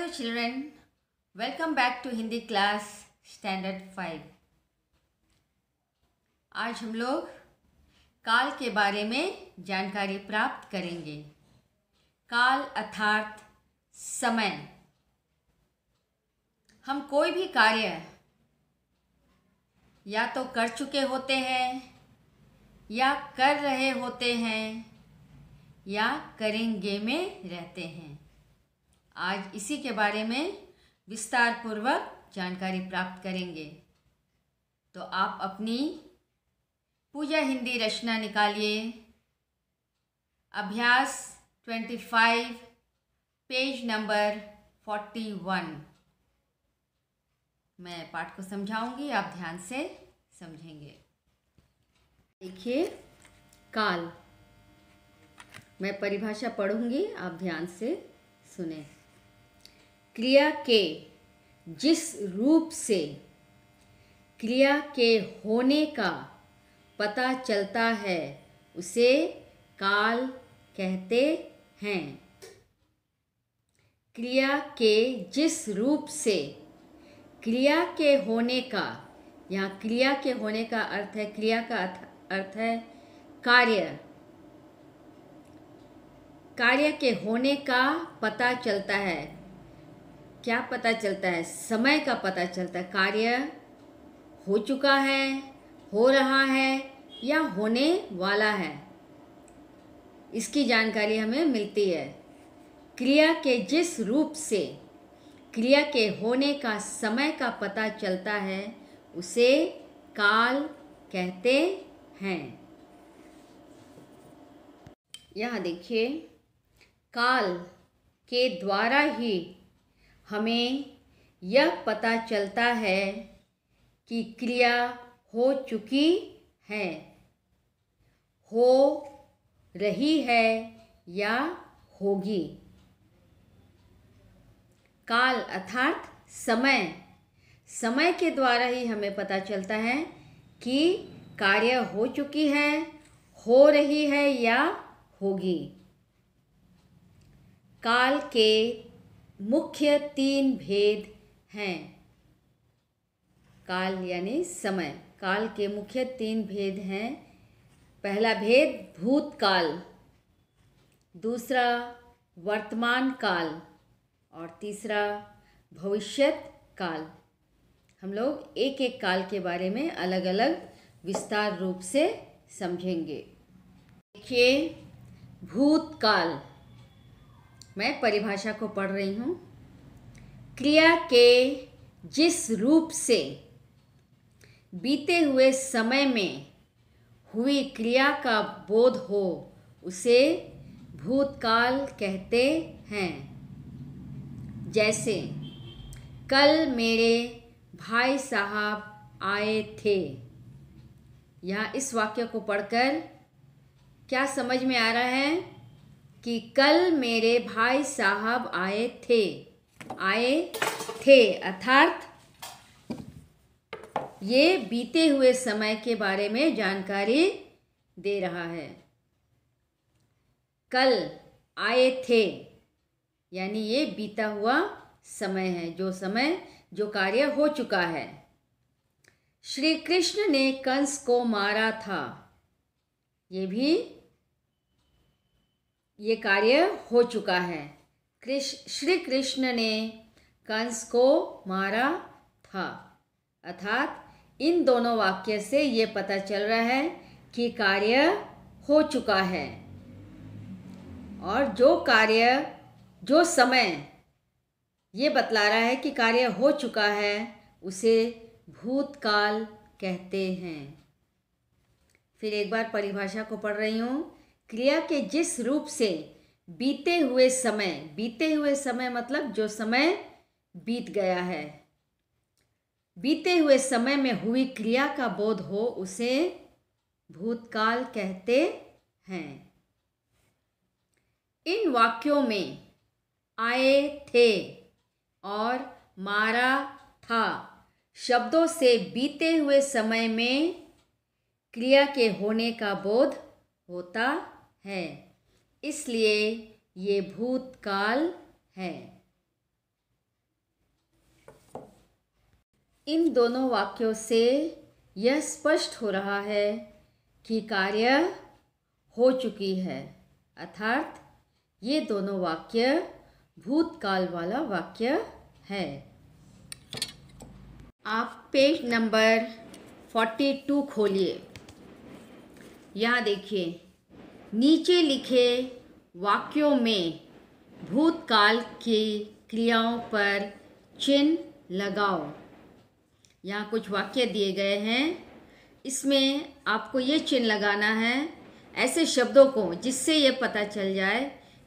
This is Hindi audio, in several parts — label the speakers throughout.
Speaker 1: children, welcome back to Hindi class standard 5। आज हम लोग काल के बारे में जानकारी प्राप्त करेंगे। काल अर्थात समय। हम कोई भी कार्य या तो कर चुके होते हैं या कर रहे होते हैं या करेंगे में रहते हैं। आज इसी के बारे में विस्तार पूर्वक जानकारी प्राप्त करेंगे। तो आप अपनी पूजा हिंदी रचना निकालिए। अभ्यास 25 पेज नंबर 41। मैं पाठ को समझाऊंगी, आप ध्यान से समझेंगे। देखिए, काल। मैं परिभाषा पढ़ूंगी, आप ध्यान से सुने। क्रिया के जिस रूप से क्रिया के होने का पता चलता है उसे काल कहते हैं। क्रिया के जिस रूप से क्रिया के होने का, यहाँ क्रिया के होने का अर्थ है, क्रिया का अर्थ है कार्य। कार्य के होने का पता चलता है। क्या पता चलता है? समय का पता चलता है। कार्य हो चुका है, हो रहा है या होने वाला है, इसकी जानकारी हमें मिलती है। क्रिया के जिस रूप से क्रिया के होने का समय का पता चलता है उसे काल कहते हैं। यहाँ देखिए, काल के द्वारा ही हमें यह पता चलता है कि क्रिया हो चुकी है, हो रही है या होगी। काल अर्थात समय। समय के द्वारा ही हमें पता चलता है कि कार्य हो चुकी है, हो रही है या होगी। काल के मुख्य 3 भेद हैं। काल यानी समय। काल के मुख्य 3 भेद हैं। पहला भेद भूतकाल, दूसरा वर्तमान काल और तीसरा भविष्यत काल। हम लोग एक एक काल के बारे में अलग अलग विस्तार रूप से समझेंगे। देखिए, भूतकाल। मैं परिभाषा को पढ़ रही हूँ। क्रिया के जिस रूप से बीते हुए समय में हुई क्रिया का बोध हो उसे भूतकाल कहते हैं। जैसे, कल मेरे भाई साहब आए थे। यहाँ इस वाक्य को पढ़कर क्या समझ में आ रहा है कि कल मेरे भाई साहब आए थे। आए थे अर्थात ये बीते हुए समय के बारे में जानकारी दे रहा है। कल आए थे यानी ये बीता हुआ समय है, जो कार्य हो चुका है। श्री कृष्ण ने कंस को मारा था। ये कार्य हो चुका है। श्री कृष्ण ने कंस को मारा था अर्थात इन दोनों वाक्य से ये पता चल रहा है कि कार्य हो चुका है। और जो समय ये बतला रहा है कि कार्य हो चुका है उसे भूतकाल कहते हैं। फिर एक बार परिभाषा को पढ़ रही हूँ। क्रिया के जिस रूप से बीते हुए समय मतलब जो समय बीत गया है, बीते हुए समय में हुई क्रिया का बोध हो उसे भूतकाल कहते हैं। इन वाक्यों में आए थे और मारा था शब्दों से बीते हुए समय में क्रिया के होने का बोध होता है, इसलिए ये भूतकाल है। इन दोनों वाक्यों से यह स्पष्ट हो रहा है कि कार्य हो चुकी है, अर्थात ये दोनों वाक्य भूतकाल वाला वाक्य है। आप पेज नंबर 42 खोलिए। यहाँ देखिए, नीचे लिखे वाक्यों में भूतकाल की क्रियाओं पर चिन्ह लगाओ। यहाँ कुछ वाक्य दिए गए हैं, इसमें आपको ये चिन्ह लगाना है ऐसे शब्दों को जिससे ये पता चल जाए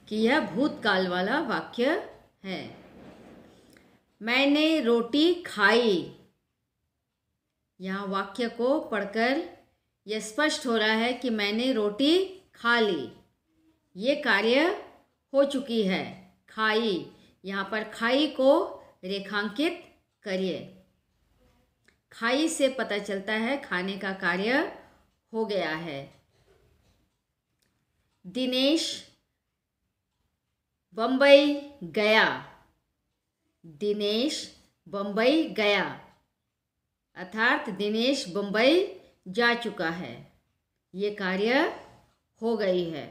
Speaker 1: कि यह भूतकाल वाला वाक्य है। मैंने रोटी खाई। यहाँ वाक्य को पढ़कर यह स्पष्ट हो रहा है कि मैंने रोटी खा ली। ये कार्य हो चुकी है, खाई। यहाँ पर खाई को रेखांकित करिए। खाई से पता चलता है खाने का कार्य हो गया है। दिनेश बम्बई गया। दिनेश बम्बई गया, अर्थात दिनेश बम्बई जा चुका है। ये कार्य हो गई है।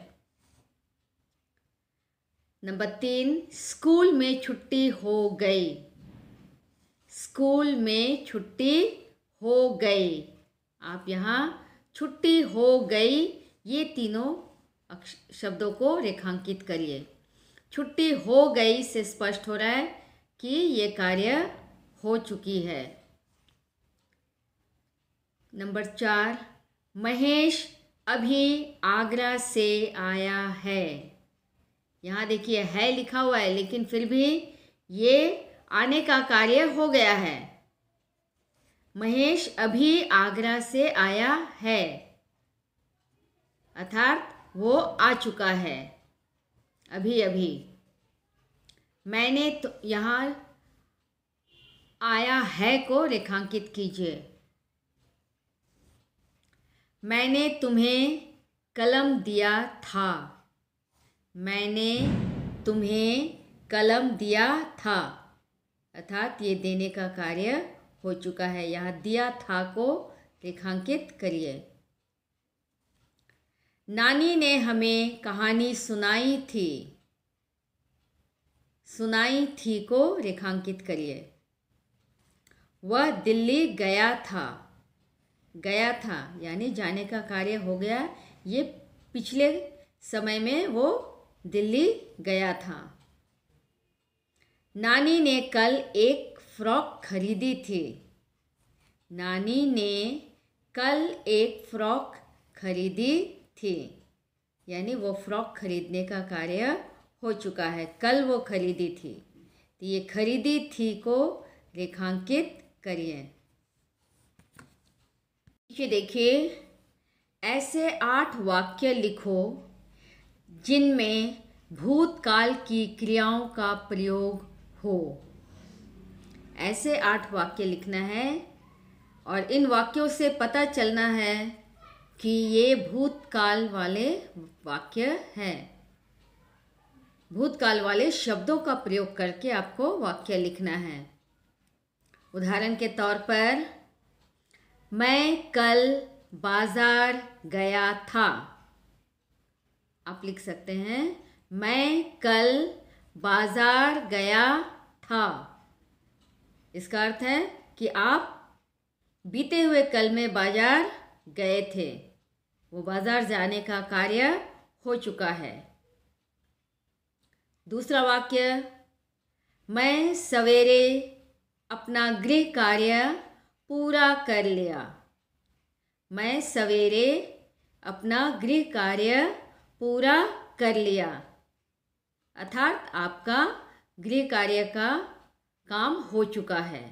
Speaker 1: नंबर 3, स्कूल में छुट्टी हो गई। स्कूल में छुट्टी हो गई। आप यहाँ छुट्टी हो गई ये तीनों शब्दों को रेखांकित करिए। छुट्टी हो गई से स्पष्ट हो रहा है कि ये कार्य हो चुकी है। नंबर 4, महेश अभी आगरा से आया है। यहाँ देखिए है लिखा हुआ है, लेकिन फिर भी ये आने का कार्य हो गया है। महेश अभी आगरा से आया है, अर्थात वो आ चुका है अभी अभी। मैंने तो यहाँ आया है को रेखांकित कीजिए। मैंने तुम्हें कलम दिया था। मैंने तुम्हें कलम दिया था, अर्थात ये देने का कार्य हो चुका है। यहाँ दिया था को रेखांकित करिए। नानी ने हमें कहानी सुनाई थी। सुनाई थी को रेखांकित करिए। वह दिल्ली गया था। गया था यानी जाने का कार्य हो गया। ये पिछले समय में वो दिल्ली गया था। नानी ने कल एक फ्रॉक खरीदी थी। नानी ने कल एक फ्रॉक खरीदी थी, यानी वो फ्रॉक खरीदने का कार्य हो चुका है। कल वो खरीदी थी, तो ये खरीदी थी को रेखांकित करिए। नीचे देखिए, ऐसे 8 वाक्य लिखो जिनमें भूतकाल की क्रियाओं का प्रयोग हो। ऐसे 8 वाक्य लिखना है और इन वाक्यों से पता चलना है कि ये भूतकाल वाले वाक्य हैं। भूतकाल वाले शब्दों का प्रयोग करके आपको वाक्य लिखना है। उदाहरण के तौर पर, मैं कल बाजार गया था। आप लिख सकते हैं, मैं कल बाजार गया था। इसका अर्थ है कि आप बीते हुए कल में बाजार गए थे। वो बाजार जाने का कार्य हो चुका है। दूसरा वाक्य, मैं सवेरे अपना गृह कार्य पूरा कर लिया। मैं सवेरे अपना गृह कार्य पूरा कर लिया, अर्थात आपका गृह कार्य का काम हो चुका है।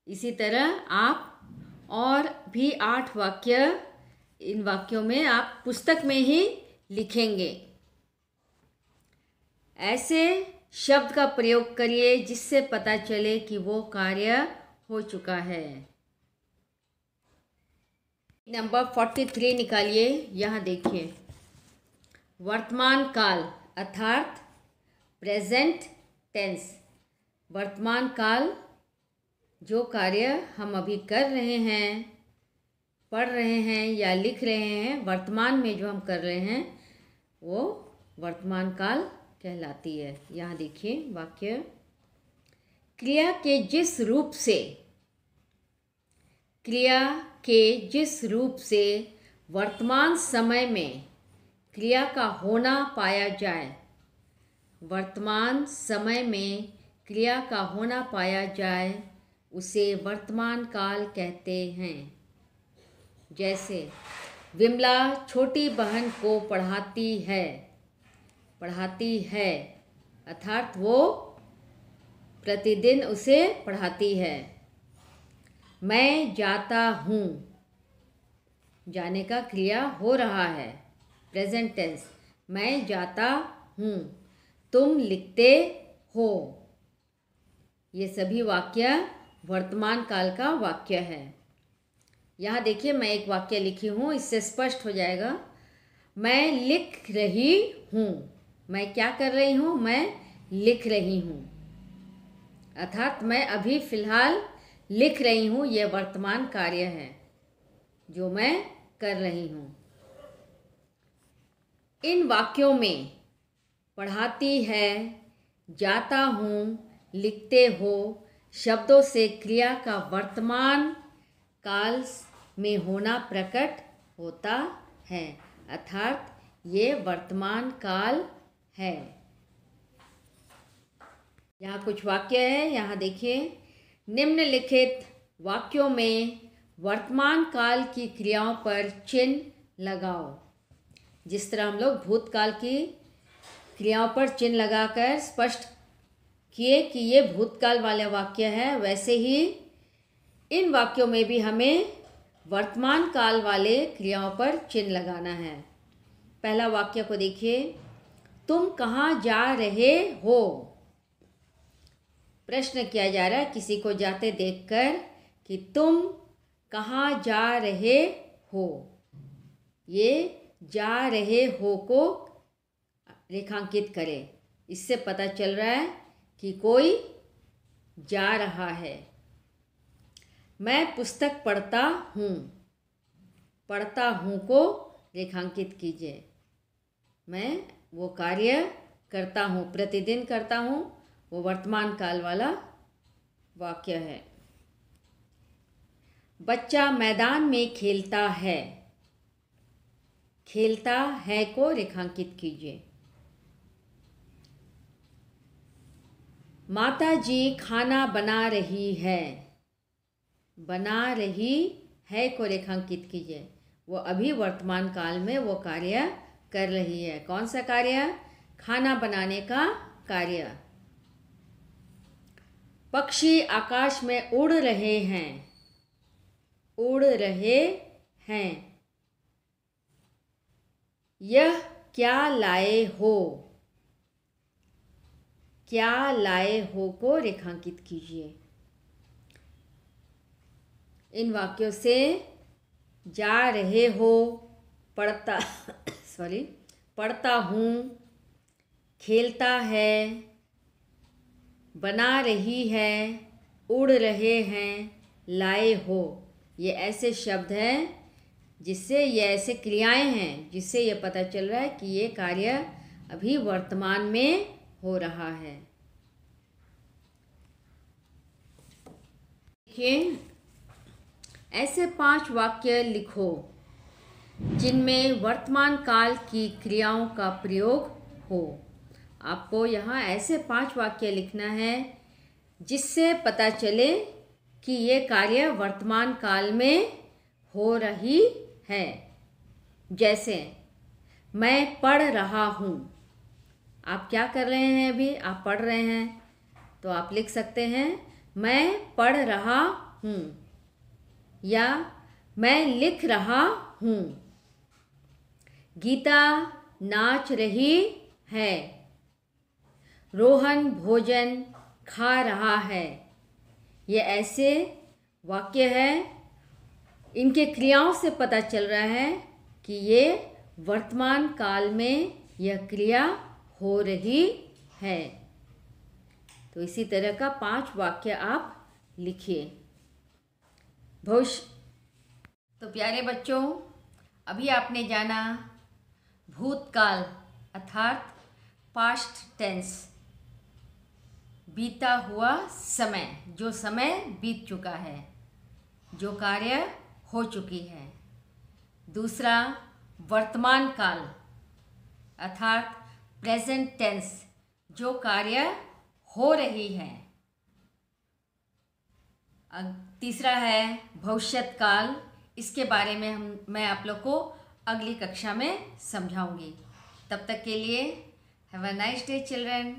Speaker 1: इसी तरह आप और भी 8 वाक्य, इन वाक्यों में आप पुस्तक में ही लिखेंगे। ऐसे शब्द का प्रयोग करिए जिससे पता चले कि वो कार्य हो चुका है। नंबर 43 निकालिए। यहाँ देखिए, वर्तमान काल अर्थात प्रेजेंट टेंस। वर्तमान काल जो कार्य हम अभी कर रहे हैं, पढ़ रहे हैं या लिख रहे हैं, वर्तमान में जो हम कर रहे हैं वो वर्तमान काल कहलाती है। यहाँ देखिए वाक्य, क्रिया के जिस रूप से वर्तमान समय में क्रिया का होना पाया जाए, वर्तमान समय में क्रिया का होना पाया जाए, उसे वर्तमान काल कहते हैं। जैसे विमला छोटी बहन को पढ़ाती है अर्थात वो प्रतिदिन उसे पढ़ाती है। मैं जाता हूँ, जाने का क्रिया हो रहा है, प्रेजेंट टेंस, मैं जाता हूँ। तुम लिखते हो, ये सभी वाक्य वर्तमान काल का वाक्य है। यहाँ देखिए मैं एक वाक्य लिखी हूँ, इससे स्पष्ट हो जाएगा। मैं लिख रही हूँ, मैं क्या कर रही हूँ? मैं लिख रही हूँ, अर्थात मैं अभी फ़िलहाल लिख रही हूँ, यह वर्तमान कार्य है जो मैं कर रही हूँ। इन वाक्यों में पढ़ाती है, जाता हूँ, लिखते हो शब्दों से क्रिया का वर्तमान काल में होना प्रकट होता है, अर्थात ये वर्तमान काल है। यहाँ कुछ वाक्य है, यहाँ देखिए, निम्नलिखित वाक्यों में वर्तमान काल की क्रियाओं पर चिन्ह लगाओ। जिस तरह हम लोग भूतकाल की क्रियाओं पर चिन्ह लगाकर स्पष्ट किए कि ये भूतकाल वाले वाक्य है, वैसे ही इन वाक्यों में भी हमें वर्तमान काल वाले क्रियाओं पर चिन्ह लगाना है। पहला वाक्य को देखिए, तुम कहाँ जा रहे हो? प्रश्न किया जा रहा है किसी को जाते देखकर कि तुम कहाँ जा रहे हो। ये जा रहे हो को रेखांकित करें, इससे पता चल रहा है कि कोई जा रहा है। मैं पुस्तक पढ़ता हूँ, पढ़ता हूँ को रेखांकित कीजिए। मैं वो कार्य करता हूँ, प्रतिदिन करता हूँ, वो वर्तमान काल वाला वाक्य है। बच्चा मैदान में खेलता है, खेलता है को रेखांकित कीजिए। माता जी खाना बना रही है, बना रही है को रेखांकित कीजिए। वो अभी वर्तमान काल में वो कार्य कर रही है। कौन सा कार्य? खाना बनाने का कार्य। पक्षी आकाश में उड़ रहे हैं, उड़ रहे हैं। यह क्या लाए हो, क्या लाए हो को रेखांकित कीजिए। इन वाक्यों से जा रहे हो, पढ़ता पढ़ता हूँ, खेलता है, बना रही है, उड़ रहे हैं, लाए हो, ये ऐसे शब्द हैं जिससे ये ऐसे क्रियाएं हैं जिससे ये पता चल रहा है कि ये कार्य अभी वर्तमान में हो रहा है। देखिए, ऐसे 5 वाक्य लिखो जिनमें वर्तमान काल की क्रियाओं का प्रयोग हो। आपको यहाँ ऐसे 5 वाक्य लिखना है जिससे पता चले कि ये कार्य वर्तमान काल में हो रही है। जैसे मैं पढ़ रहा हूँ, आप क्या कर रहे हैं? अभी आप पढ़ रहे हैं, तो आप लिख सकते हैं मैं पढ़ रहा हूँ, या मैं लिख रहा हूँ। गीता नाच रही है, रोहन भोजन खा रहा है। ये ऐसे वाक्य है, इनके क्रियाओं से पता चल रहा है कि ये वर्तमान काल में यह क्रिया हो रही है। तो इसी तरह का 5 वाक्य आप लिखिए। भविष्य। तो प्यारे बच्चों, अभी आपने जाना भूतकाल अर्थात पास्ट टेंस, बीता हुआ समय, जो समय बीत चुका है, जो कार्य हो चुकी है। दूसरा वर्तमान काल अर्थात प्रेजेंट टेंस, जो कार्य हो रही है। तीसरा है भविष्यत काल, इसके बारे में मैं आप लोग को अगली कक्षा में समझाऊंगी। तब तक के लिए have a nice day children.